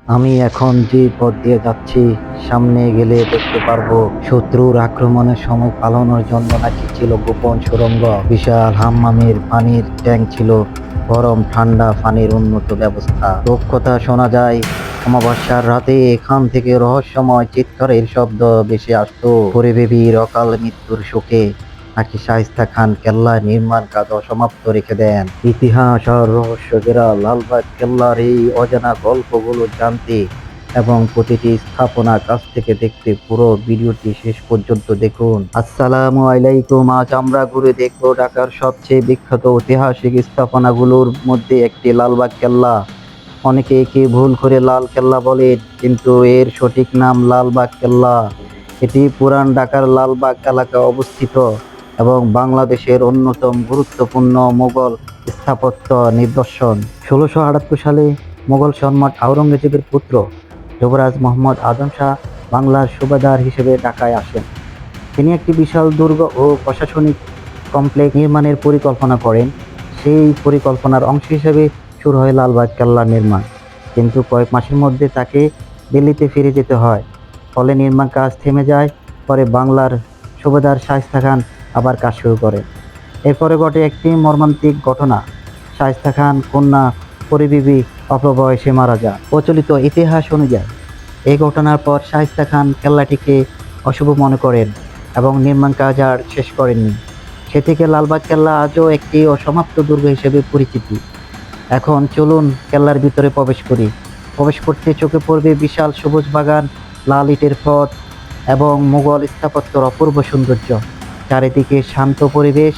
আমি এখন যে পথ দিয়ে যাচ্ছি, সামনে গেলে দেখতে পারবো শত্রুর আক্রমণের সময় পালানোর জন্য নাকি ছিল গোপন সুড়ঙ্গ। বিশাল হাম্মামের পানির ট্যাঙ্ক ছিল, গরম ঠান্ডা পানির উন্নত ব্যবস্থা। রূপকথা শোনা যায়, অমাবস্যার রাতে এখান থেকে রহস্যময় চিৎকারের শব্দ ভেসে আসতো। পরিবেবীর অকাল মৃত্যুর শোকে নাকি শায়েস্তা খান কেল্লার নির্মাণ কাজ অসমাপ্ত রেখে দেন। ইতিহাস আর রহস্য ঘেরা লালবাগ কেল্লার এই অজানা গল্পগুলো জানতে এবং প্রতিটি স্থাপনা কাছ থেকে দেখতে পুরো ভিডিওটি শেষ পর্যন্ত দেখুন। আসসালামু আলাইকুম। আজ আমরা ঘুরে দেখবো ঢাকার সবচেয়ে বিখ্যাত ঐতিহাসিক স্থাপনাগুলোর মধ্যে একটি লালবাগ কেল্লা। অনেকে একে ভুল করে লাল কেল্লা বলে, কিন্তু এর সঠিক নাম লালবাগ কেল্লা। এটি পুরান ঢাকার লালবাগ এলাকায় অবস্থিত এবং বাংলাদেশের অন্যতম গুরুত্বপূর্ণ মুঘল স্থাপত্য নিদর্শন। ১৬৭৮ সালে মুঘল সম্রাট আওরঙ্গজেবের পুত্র যুবরাজ মোহাম্মদ আজম শাহ বাংলার সুবাদার হিসেবে ঢাকায় আসেন। তিনি একটি বিশাল দুর্গ ও প্রশাসনিক কমপ্লেক্স নির্মাণের পরিকল্পনা করেন। সেই পরিকল্পনার অংশ হিসেবে শুরু হয় লালবাগ কেল্লার নির্মাণ, কিন্তু কয়েক মাসের মধ্যে তাকে দিল্লিতে ফিরে যেতে হয়। ফলে নির্মাণ কাজ থেমে যায়। পরে বাংলার সুবেদার শায়েস্তা খান আবার কাজ শুরু করেন। এরপরে ঘটে একটি মর্মান্তিক ঘটনা। শায়েস্তা খান কন্যা পরিবিবি অল্প বয়সে মারা যান। প্রচলিত ইতিহাস অনুযায়ী এই ঘটনার পর শায়েস্তা খান কেল্লাটিকে অশুভ মনে করেন এবং নির্মাণ কাজ আর শেষ করেননি। সে থেকে লালবাগ কেল্লা আজও একটি অসমাপ্ত দুর্গ হিসেবে পরিচিতি। এখন চলুন কেল্লার ভিতরে প্রবেশ করি। প্রবেশ করতে চোখে পড়বে বিশাল সবুজ বাগান, লাল ইটের পথ এবং মুঘল স্থাপত্যের অপূর্ব সৌন্দর্য। চারিদিকে শান্ত পরিবেশ,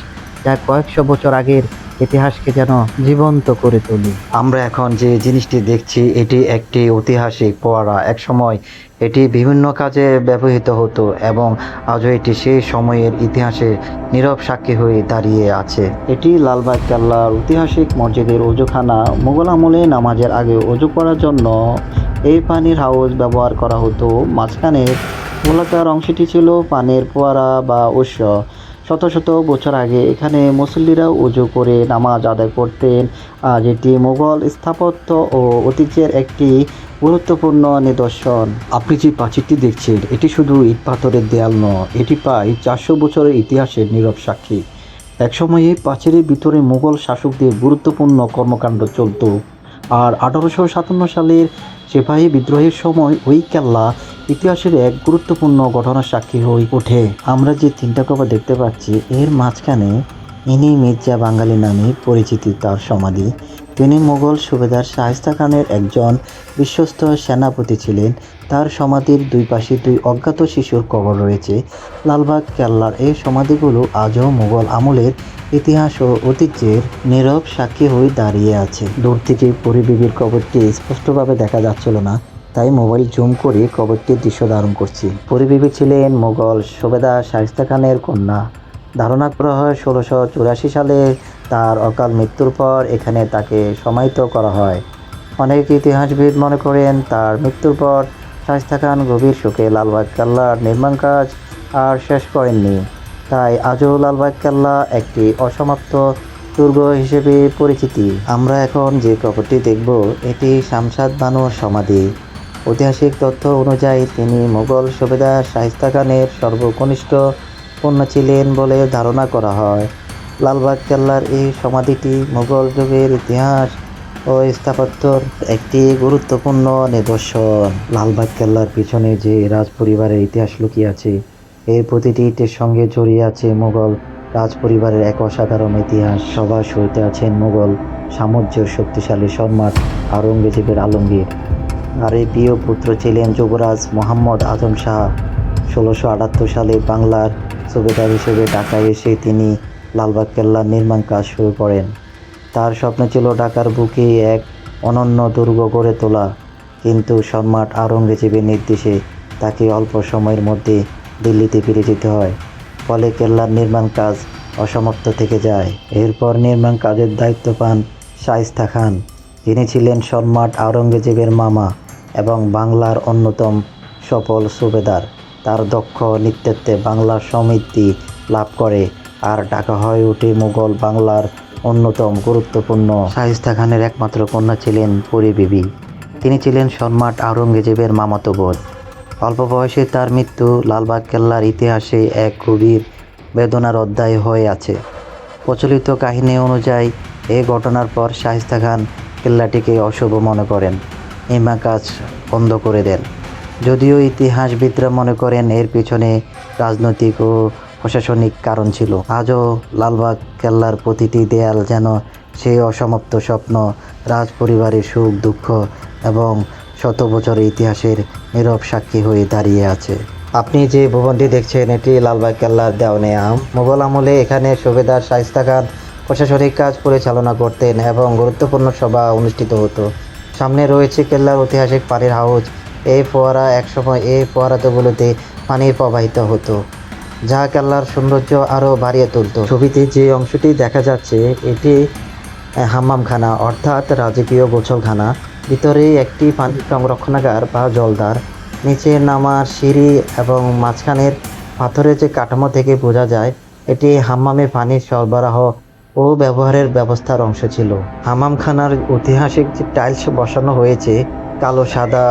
যা কয়েকশো বছর আগের ইতিহাসকে যেন জীবন্ত করে তোলে। আমরা এখন যে জিনিসটি দেখছি, এটি একটি ঐতিহাসিক ফোয়ারা। একসময় এটি বিভিন্ন কাজে ব্যবহৃত হতো এবং আজও এটি সেই সময়ের ইতিহাসে নীরব সাক্ষী হয়ে দাঁড়িয়ে আছে। এটি লালবাগ কেল্লার ঐতিহাসিক মসজিদের অজুখানা। মুঘল আমলে নামাজের আগে অজু করার জন্য এই পানির হাউস ব্যবহার করা হতো। মাঝখানে গোলাকার অংশটি ছিল পানির ফোয়ারা বা উৎস। শত শত বছর আগে এখানে মুসল্লিরা উজু করে নামাজ আদায় করতেন। আজ এটি মুঘল স্থাপত্য ও ঐতিহ্যের একটি গুরুত্বপূর্ণ নিদর্শন। আপনি যে প্রাচীরটি দেখছেন, এটি শুধু ইট পাথরের দেয়াল নয়, এটি প্রায় ৪০০ বছরের ইতিহাসের নীরব সাক্ষী। একসময় এই প্রাচীরের ভিতরে মুঘল শাসকদের গুরুত্বপূর্ণ কর্মকাণ্ড চলত। আর ১৮৫৭ সালের সিপাহী বিদ্রোহের সময় ওই কেল্লা ইতিহাসের এক গুরুত্বপূর্ণ ঘটনার সাক্ষী হয়ে ওঠে। আমরা যে তিনটা কবর দেখতে পাচ্ছি, এর মাঝখানে ইনি মির্জা বাঙালি নামে পরিচিতি তার সমাধি। তিনি মুঘল সুবেদার শায়েস্তা খানের একজন বিশ্বস্ত সেনাপতি ছিলেন। তার সমাধির দুই পাশে দুই অজ্ঞাত শিশুর কবর রয়েছে। লালবাগ কেল্লার এই সমাধিগুলো আজও মুঘল আমলের ইতিহাস ও ঐতিহ্যের নীরব সাক্ষী হয়ে দাঁড়িয়ে আছে। দূর থেকে পরিবিবির কবরটি স্পষ্টভাবে দেখা যাচ্ছিল না, তাই মোবাইল জুম করে কবরটির দৃশ্য ধারণ করছি। পরিবিবি ছিলেন মুঘল সুবেদার শায়েস্তা খানের কন্যা। ধারণা করা হয় ১৬৮৪ সালে তার অকাল মৃত্যুর পর এখানে তাকে সমাহিত করা হয়। অনেক ইতিহাসবিদ মনে করেন তার মৃত্যুর পর শায়েস্তা খান গভীর শোকে লালবাগ কেল্লার নির্মাণ কাজ আর শেষ করেননি। তাই আজও লালবাগ কেল্লা একটি অসমাপ্ত দুর্গ হিসেবে পরিচিতি। আমরা এখন যে কবরটি দেখব, এটি শামশাদ বানুর সমাধি। ঐতিহাসিক তথ্য অনুযায়ী তিনি মুঘল সুবেদার শায়েস্তা খানের সর্বকনিষ্ঠ কন্যা ছিলেন বলে ধারণা করা হয়। লালবাগ কেল্লার এই সমাধিটি মুঘল যুগের ইতিহাস ও স্থাপত্যর একটি গুরুত্বপূর্ণ নিদর্শন। লালবাগ কেল্লার পিছনে যে রাজ পরিবারের ইতিহাস লুকিয়ে আছে, এর প্রতিটি ইটের সঙ্গে জড়িয়ে আছে মুঘল রাজ পরিবারের এক অসাধারণ ইতিহাস। সবার শুরুতে আছেন মুঘল সাম্রাজ্যের শক্তিশালী সম্রাট আওরঙ্গজেবের আলমগীর। আর এই প্রিয় পুত্র ছিলেন যুবরাজ মোহাম্মদ আজম শাহ। ১৬৭৮ সালে বাংলার সুবেদার হিসেবে ঢাকায় এসে তিনি লালবাগ কেল্লার নির্মাণ কাজ শুরু করেন। তার স্বপ্ন ছিল ঢাকার বুকে এক অনন্য দুর্গ গড়ে তোলা, কিন্তু সম্রাট আওরঙ্গজেবের নির্দেশে তাকে অল্প সময়ের মধ্যে দিল্লিতে ফিরে যেতে হয়। ফলে কেল্লার নির্মাণ কাজ অসমাপ্ত থেকে যায়। এরপর নির্মাণ কাজের দায়িত্ব পান শায়েস্তা খান। তিনি ছিলেন সম্রাট আওরঙ্গজেবের মামা এবং বাংলার অন্যতম সফল সুবেদার। তার দক্ষ নেতৃত্বে বাংলার সমৃদ্ধি লাভ করে আর ঢাকা হয়ে ওঠে মুঘল বাংলার অন্যতম গুরুত্বপূর্ণ। শায়েস্তা খানের একমাত্র কন্যা ছিলেন পরিবিবি। তিনি ছিলেন সম্রাট আওরঙ্গজেবের মামাতো বোন। অল্প বয়সে তার মৃত্যু লালবাগ কেল্লার ইতিহাসে এক গভীর বেদনার অধ্যায় হয়ে আছে। প্রচলিত কাহিনী অনুযায়ী এই ঘটনার পর শায়েস্তা খান কেল্লাটিকে অশুভ মনে করেন, কাজ বন্ধ করে দেন। যদিও ইতিহাসবিদরা মনে করেন এর পিছনে রাজনৈতিক ও প্রশাসনিক কারণ ছিল। আজও লালবাগ কেল্লার প্রতিটি দেয়াল যেন সেই অসমাপ্ত স্বপ্ন, রাজ পরিবারের সুখ দুঃখ এবং শত বছরের ইতিহাসের নীরব সাক্ষী হয়ে দাঁড়িয়ে আছে। আপনি যে ভবনটি দেখছেন এটি লালবাগ কেল্লার দেওয়ানিয়াম। মুঘল আমলে এখানে সুবেদার শায়েস্তা খান প্রশাসনিক কাজ পরিচালনা করতেন এবং গুরুত্বপূর্ণ সভা অনুষ্ঠিত হতো। সামনে রয়েছে কেল্লার ঐতিহাসিক পানির হাউজ। এই ফোয়ারা একসময় এই ফোয়ারাগুলোতে পানি প্রবাহিত হতো, যা কেল্লার সৌন্দর্য আরও বাড়িয়ে তুলত। ছবিতে যে অংশটি দেখা যাচ্ছে এটি হাম্মামখানা অর্থাৎ রাজকীয় গোসলখানা। ভিতরে একটি পানি সংরক্ষণাগার বা জলদার, নিচে নামার সিঁড়ি এবং মাঝখানের পাথরের যে কাঠামো থেকে বোঝা যায় এটি হাম্মামে পানির সরবরাহ ও ব্যবহারের ব্যবস্থার অংশ ছিল। হাম্মামখানার ঐতিহাসিক যে টাইলস বসানো হয়েছে, কালো সাদা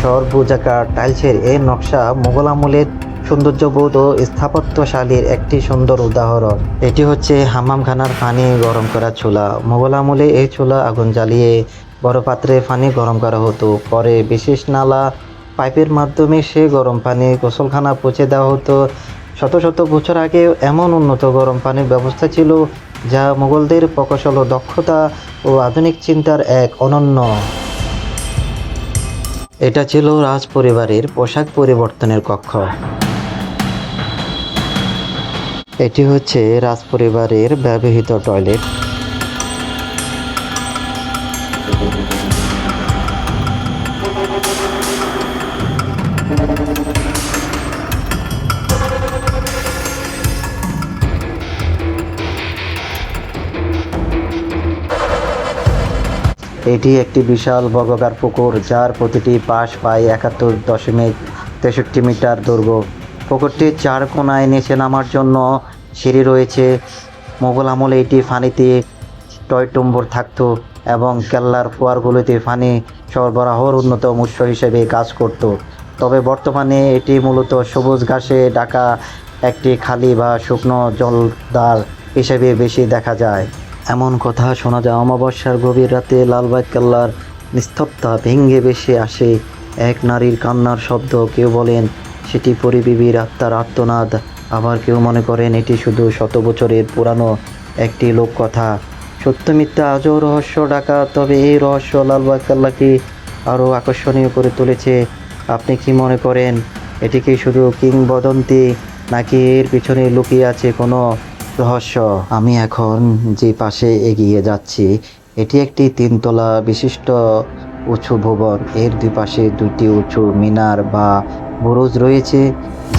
সরবুজাকার টাইলসের এই নকশা মুঘল আমলের সৌন্দর্যবোধ ও স্থাপত্যশৈলীর একটি সুন্দর উদাহরণ। এটি হচ্ছে হাম্মামখানার পানি গরম করার চুলা। মুঘল আমলে এই চুলা আগুন জ্বালিয়ে বড় পাত্রে পানি গরম করা হতো। পরে বিশেষ নালা পাইপের মাধ্যমে সে গরম পানি গোসলখানা পৌঁছে দেওয়া হতো। শত শত বছর আগে এমন উন্নত গরম পানির ব্যবস্থা ছিল যা মুঘলদের প্রকৌশল ও দক্ষতা ও আধুনিক চিন্তার এক অনন্য। এটা ছিল রাজ পরিবারের পোশাক পরিবর্তনের কক্ষ। এটি হচ্ছে রাজ পরিবারের ব্যবহৃত টয়লেট। এটি একটি বিশাল বর্গাকার পুকুর যার প্রতিটি পাশ প্রায় 71.63 মিটার দৈর্ঘ্য। পুকুরটির চার কোণায় নিচে নামার জন্য সিঁড়ি রয়েছে। মুঘল আমলে এটি পানিতে টইটুম্বর থাকত এবং কেল্লার ফোয়ারগুলোতে পানি সরবরাহের অন্যতম উৎস হিসেবে কাজ করত। তবে বর্তমানে এটি মূলত সবুজ ঘাসে ঢাকা একটি খালি বা শুকনো জলদার হিসেবে বেশি দেখা যায়। এমন কথা শোনা যায়, অমাবস্যার গভীর রাতে লালবাগ কেল্লার নিস্তব্ধতা ভেঙে ভেসে আসে এক নারীর কান্নার শব্দ। কেউ বলেন সেটি পরিবিবির আত্মার আর্তনাদ, আবার কেউ মনে করেন এটি শুধু শত বছরের পুরানো একটি লোককথা। সত্য মিথ্যা আজও রহস্য ঢাকা, তবে এই রহস্য লালবাগ কেল্লাকে আরও আকর্ষণীয় করে তুলেছে। আপনি কি মনে করেন এটি কি শুধু কিংবদন্তি নাকি এর পিছনে লুকিয়ে আছে কোনো রহস্য? আমি এখন যে পাশে এগিয়ে যাচ্ছি এটি একটি 3 তলা বিশিষ্ট উঁচু ভবন। এর দুই পাশে দুটি উঁচু মিনার বা বুরুজ রয়েছে,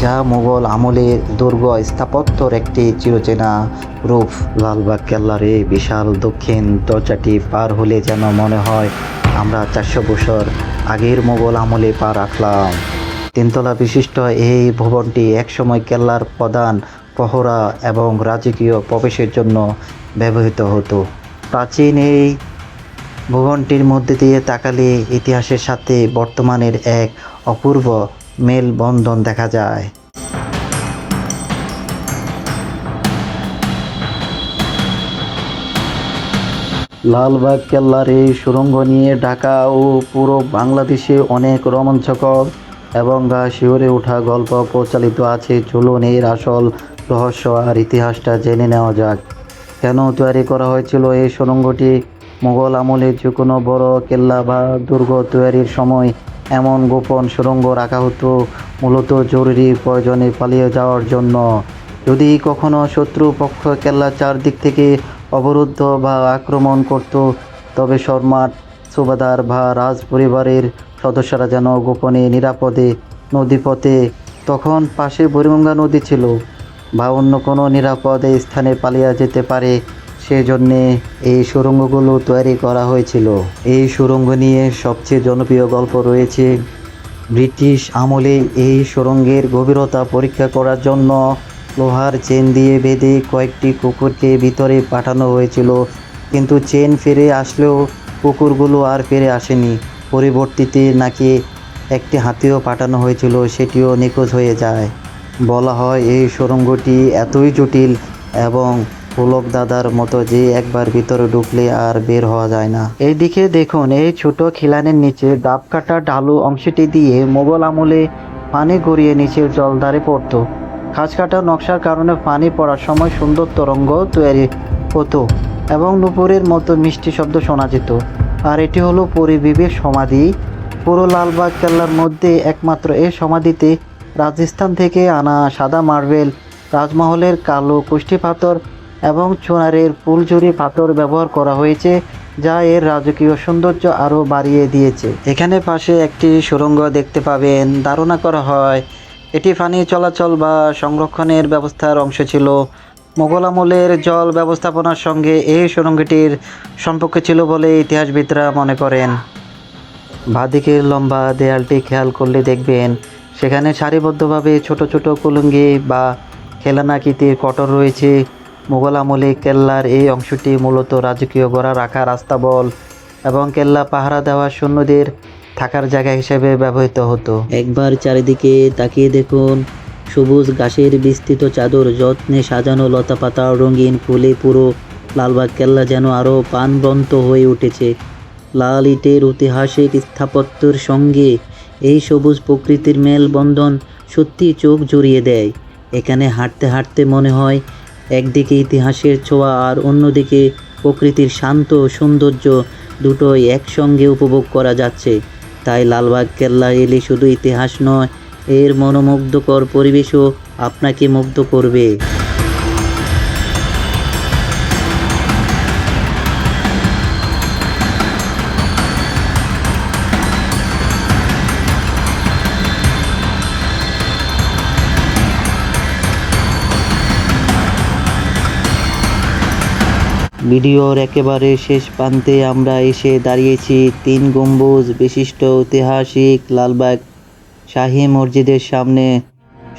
যা মুঘল আমলের দুর্গ স্থাপত্যর একটি চিরচেনা রূপ। লালবাগ কেল্লার এই বিশাল দক্ষিণ দরজাটি পার হলে যেন মনে হয় আমরা 400 বছর আগের মুঘল আমলে পা রাখলাম। 3 তলা বিশিষ্ট এই ভবনটি একসময় কেল্লার প্রধান প্রহরা এবং রাজকীয় প্রবেশের জন্য ব্যবহৃত হতো। প্রাচীন এই ভবনটির মধ্যে দিয়ে তাকালে ইতিহাসের সাথে বর্তমানের এক অপূর্ব মেলবন্ধন দেখা যায়। লালবাগ কেল্লার এই সুড়ঙ্গ নিয়ে ঢাকা ও পুরো বাংলাদেশে অনেক রোমাঞ্চকর এবং গা শিহরে ওঠা গল্প প্রচলিত আছে। চলুন এর আসল রহস্য আর ইতিহাসটা জেনে নেওয়া যাক। কেন তৈরি করা হয়েছিল এই সুড়ঙ্গটি? মুঘল আমলে যে কোনো বড় কেল্লা বা দুর্গ তৈরির সময় এমন গোপন সুড়ঙ্গ রাখা হতো মূলত জরুরি প্রয়োজনে পালিয়ে যাওয়ার জন্য। যদি কখনো শত্রু পক্ষ কেল্লার চারদিক থেকে অবরুদ্ধ বা আক্রমণ করত, তবে সম্রাট, সুবাদার বা রাজ পরিবারের সদস্যরা যেন গোপনে নিরাপদে নদীপথে, তখন পাশে বুড়িগঙ্গা নদী ছিল, বা অন্য কোনো নিরাপদ স্থানে পালিয়ে যেতে পারে, সেজন্যে এই সুড়ঙ্গগুলো তৈরি করা হয়েছিল। এই সুড়ঙ্গ নিয়ে সবচেয়ে জনপ্রিয় গল্প রয়েছে। ব্রিটিশ আমলে এই সুড়ঙ্গের গভীরতা পরীক্ষা করার জন্য লোহার চেন দিয়ে বেঁধে কয়েকটি কুকুরকে ভিতরে পাঠানো হয়েছিল, কিন্তু চেন ফিরে আসলেও কুকুরগুলো আর ফিরে আসেনি। পরিবর্তিতে নাকি একটি হাতিও পাঠানো হয়েছিল, সেটিও নিখোঁজ হয়ে যায়। বলা হয় এই সুড়ঙ্গটি এতই জটিল এবং পুলক দাদার মতো যে একবার ভিতরে ঢুকলে আর বের হওয়া যায় না। এইদিকে দেখুন, এই ছোট খিলানের নিচে ডাব কাটা ঢালু অংশটি দিয়ে মোগল আমলে পানি গড়িয়ে নিচের জলধারে পড়তো। খাঁজ কাটা নকশার কারণে পানি পড়ার সময় সুন্দর তরঙ্গ তৈরি হতো এবং নুপুরের মতো মিষ্টি শব্দ শোনা যেত। আর এটি হলো পরী বিবির সমাধি। পুরো লালবাগ কেল্লার মধ্যে একমাত্র এই সমাধিতে রাজস্থান থেকে আনা সাদা মার্বেল, রাজমহলের কালো কুষ্টি পাথর এবং চুনারের ফুলঝুরি পাথর ব্যবহার করা হয়েছে, যা এর রাজকীয় সৌন্দর্য আরও বাড়িয়ে দিয়েছে। এখানে পাশে একটি সুড়ঙ্গ দেখতে পাবেন। ধারণা করা হয় এটি পানি চলাচল বা সংরক্ষণের ব্যবস্থার অংশ ছিল। মোগল আমলের জল ব্যবস্থাপনার সঙ্গে এই সুড়ঙ্গটির সম্পর্ক ছিল বলে ইতিহাসবিদরা মনে করেন। বাঁদিকের লম্বা দেয়ালটি খেয়াল করলে দেখবেন সেখানে সারিবদ্ধভাবে ছোট ছোট কুলুঙ্গি বা খেলনাকৃতির কটর রয়েছে। মোগল আমলে কেল্লার এই অংশটি মূলত রাজকীয় ঘোড়া রাখার আস্তাবল এবং কেল্লা পাহারা দেওয়া সৈন্যদের থাকার জায়গা হিসেবে ব্যবহৃত হতো। একবার চারিদিকে তাকিয়ে দেখুন, সবুজ ঘাসের বিস্তৃত চাদর, যত্নে সাজানো লতাপাতা, রঙিন ফুলে পুরো লালবাগ কেল্লা যেন আরও প্রাণবন্ত হয়ে উঠেছে। লাল ইটের ঐতিহাসিক স্থাপত্যের সঙ্গে এই সবুজ প্রকৃতির মেলবন্ধন সত্যি চোখ জুড়িয়ে দেয়। এখানে হাঁটতে হাঁটতে মনে হয় একদিকে ইতিহাসের ছোঁয়া আর অন্যদিকে প্রকৃতির শান্ত সৌন্দর্য দুটোই একসঙ্গে উপভোগ করা যাচ্ছে। তাই লালবাগ কেল্লা এলে শুধু ইতিহাস নয়, এর মনোমুগ্ধকর পরিবেশও আপনাকে মুগ্ধ করবে। ভিডিওর একেবারে শেষ প্রান্তে আমরা এসে দাঁড়িয়েছি 3 গম্বুজ বিশিষ্ট ঐতিহাসিক লালবাগ শাহী মসজিদের সামনে।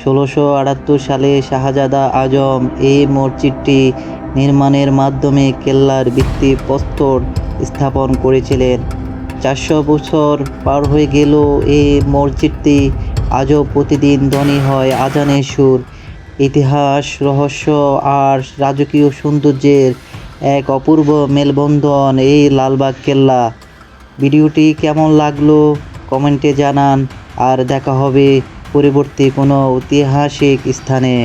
1678 সালে শাহজাদা আজম এই মসজিদটি নির্মাণের মাধ্যমে কেল্লার ভিত্তিপ্রস্তর স্থাপন করেছিলেন। 400 বছর পার হয়ে গেল এই মসজিদটি আজও প্রতিদিন ধ্বনি হয় আজানের সুর। ইতিহাস, রহস্য আর রাজকীয় সৌন্দর্যের এক অপূর্ব মেলবন্ধন এই লালবাগ কেল্লা। ভিডিওটি কেমন লাগলো কমেন্টে জানান, আর দেখা হবে পরবর্তী কোনো ঐতিহাসিক স্থানে।